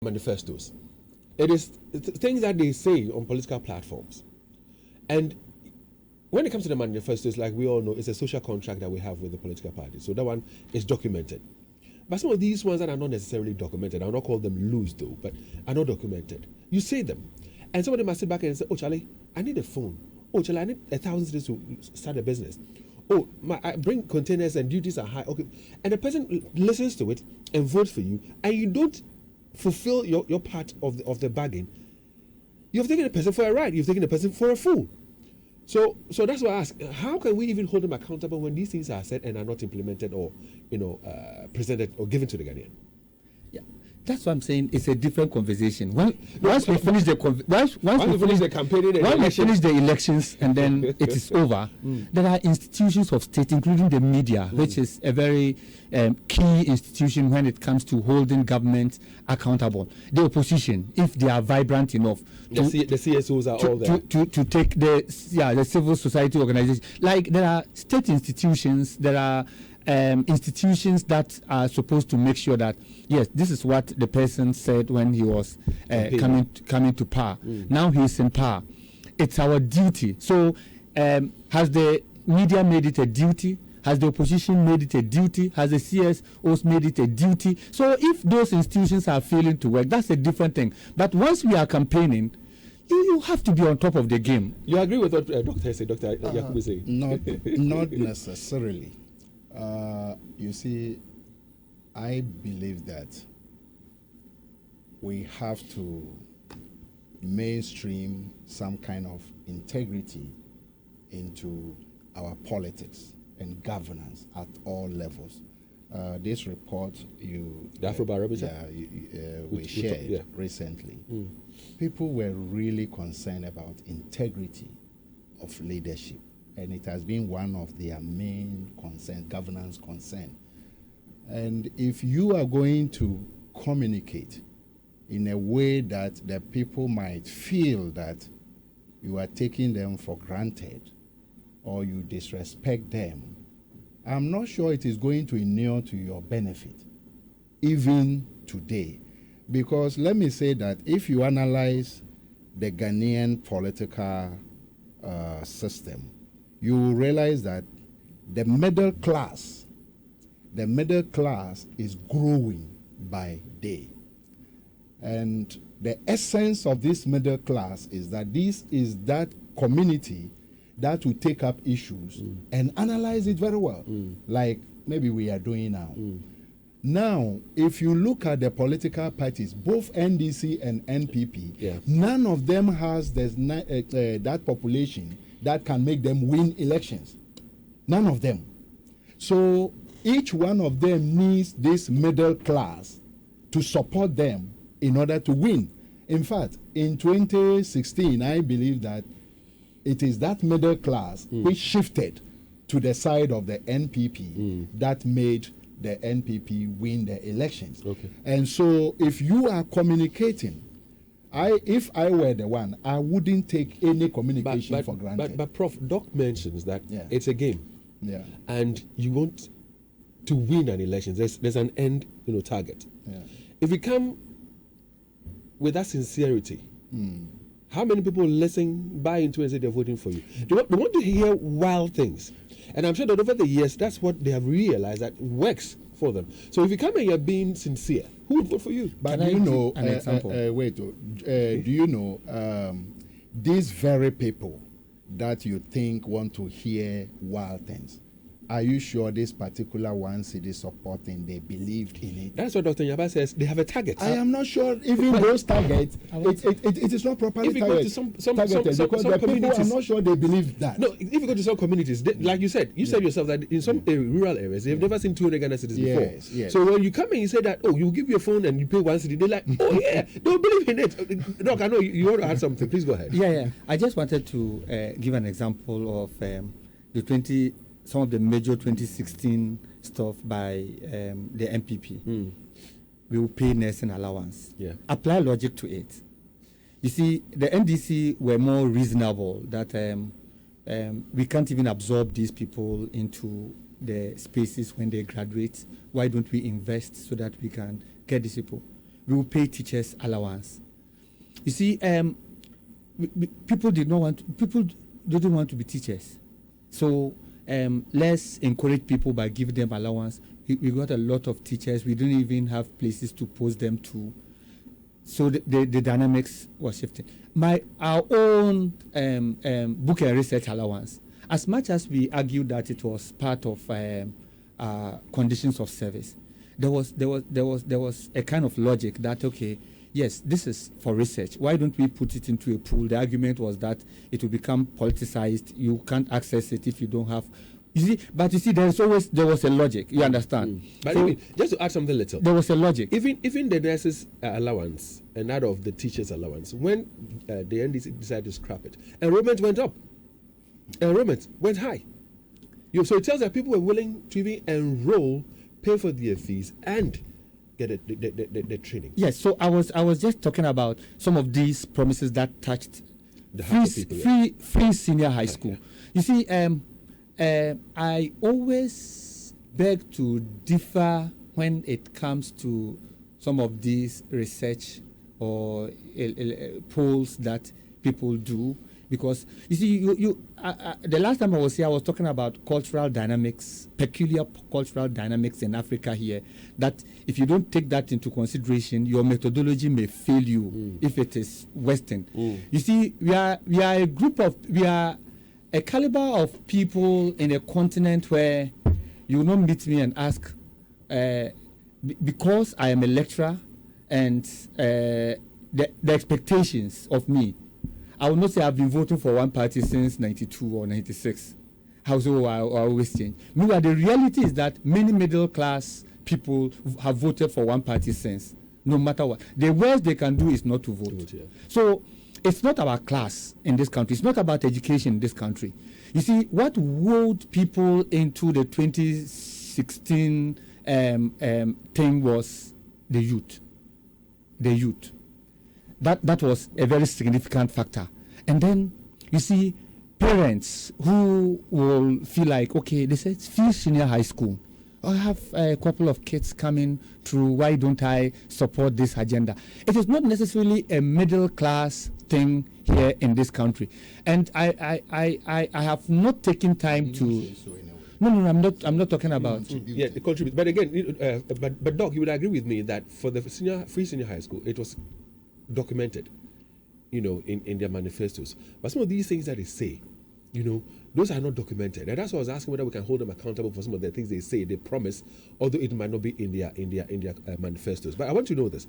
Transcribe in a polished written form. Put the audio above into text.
manifestos. It is things that they say on political platforms. And when it comes to the manifestos, like we all know, it's a social contract that we have with the political parties. So that one is documented. But some of these ones that are not necessarily documented, I will not call them loose though, but are not documented. You say them. And somebody must sit back and say, oh, Charlie, I need a phone. Oh, Charlie, I need 1,000 cities to start a business. Oh, I bring containers and duties are high. Okay. And the person listens to it and votes for you, and you don't fulfill your part of the bargain. You've taken the person for a ride. You've taken the person for a fool. So that's why I ask, how can we even hold them accountable when these things are said and are not implemented or, presented or given to the Ghanaian? Yeah, that's what I'm saying. It's a different conversation. Once we finish the campaigning, once we finish the elections, and then it is over, there are institutions of state, including the media, which is a very key institution when it comes to holding government accountable. The opposition, if they are vibrant enough, the CSOs are all there to take the civil society organization. Like there are state institutions, there are institutions that are supposed to make sure that yes, this is what the person said when he was coming to power. Now he is in power. It's our duty. So has the media made it a duty? Has the opposition made it a duty? Has the CSOs made it a duty? So if those institutions are failing to work, that's a different thing. But once we are campaigning, you have to be on top of the game. You agree with what Dr. Yakubu said? Not necessarily. You see, I believe that we have to mainstream some kind of integrity into our politics and governance at all levels. This report the Afrobarometer we shared recently, people were really concerned about integrity of leadership. And it has been one of their main governance concern. And if you are going to communicate in a way that the people might feel that you are taking them for granted or you disrespect them, I'm not sure it is going to inure to your benefit, even today. Because let me say that if you analyze the Ghanaian political system, you will realize that the middle class is growing by day. And the essence of this middle class is that this is that community that will take up issues and analyze it very well, like maybe we are doing now. Now, if you look at the political parties, both NDC and NPP, none of them has that population that can make them win elections. None of them. So each one of them needs this middle class to support them in order to win. In fact, in 2016, I believe that it is that middle class which shifted to the side of the NPP that made the NPP win the elections. Okay. And so if you are communicating, if I were the one, I wouldn't take any communication for granted. But Prof, Doc mentions that it's a game. Yeah. And you want to win an election. There's an end, target. Yeah. If you come with that sincerity, how many people buy into it and say they're voting for you? They want to hear wild things. And I'm sure that over the years, that's what they have realized that works for them. So if you come and you're being sincere, who would vote for you? But do you know, do you know these very people that you think want to hear wild things, are you sure this particular one city supporting, they believed in it? That's what Dr. Nyaba says. They have a target. I am not sure even those targets, it is not properly targeted. Because the people are not sure they believe that. No, if you go to some communities, like you said yourself that in some rural areas, they've never seen 200 Ghana cities before. Yes. So when you come and you say that, you'll give your phone and you pay one city, they're like, oh yeah, don't believe in it. Doc, I know you want to add something. Please go ahead. Yeah. I just wanted to give an example of some of the major 2016 stuff by the MPP. We will pay nursing allowance. Yeah. Apply logic to it. You see, the NDC were more reasonable that we can't even absorb these people into the spaces when they graduate. Why don't we invest so that we can get these people? we will pay teachers allowance. You see, people didn't want to be teachers. So let's encourage people by giving them allowance. We got a lot of teachers. We didn't even have places to post them to. So the dynamics was shifting. Our own book and research allowance, as much as we argued that it was part of conditions of service, there was a kind of logic that, okay, yes, this is for research. Why don't we put it into a pool? The argument was that it will become politicized. You can't access it if you don't have. You see, there was a logic. You understand? But So, even, just to add something little, there was a logic. even the nurses' allowance and that of the teachers' allowance, when the NDC decided to scrap it, enrollment went up. Enrollment went high. So it tells that people were willing to even enroll, pay for their fees, and get the training. Yes. So I was just talking about some of these promises that touched The hearts of people, free senior high school. You see, I always beg to differ when it comes to some of these research or polls that people do, because you see, the last time I was here, I was talking about cultural dynamics, peculiar cultural dynamics in Africa here, that if you don't take that into consideration, your methodology may fail you if it is Western. You see, we are a caliber of people in a continent where you will not meet me and ask, because I am a lecturer and the expectations of me, I will not say I've been voting for one party since 92 or 96. I always change. Meanwhile, the reality is that many middle class people have voted for one party since, no matter what. The worst they can do is not to vote. Yeah. So it's not about class in this country. It's not about education in this country. You see, what wowed people into the 2016 thing was the youth. The youth. That was a very significant factor. And then, you see, parents who will feel like, okay, they said, feel senior high school. I have a couple of kids coming through. Why don't I support this agenda? It is not necessarily a middle class thing here in this country. And I have not taken time to. No, I'm not talking about. Yeah, the contribute. But again, but Doc, you would agree with me that for the free senior high school, it was documented, in their manifestos. But some of these things that they say, those are not documented, and that's why I was asking whether we can hold them accountable for some of the things they say, they promise, although it might not be in their manifestos. But I want to know this: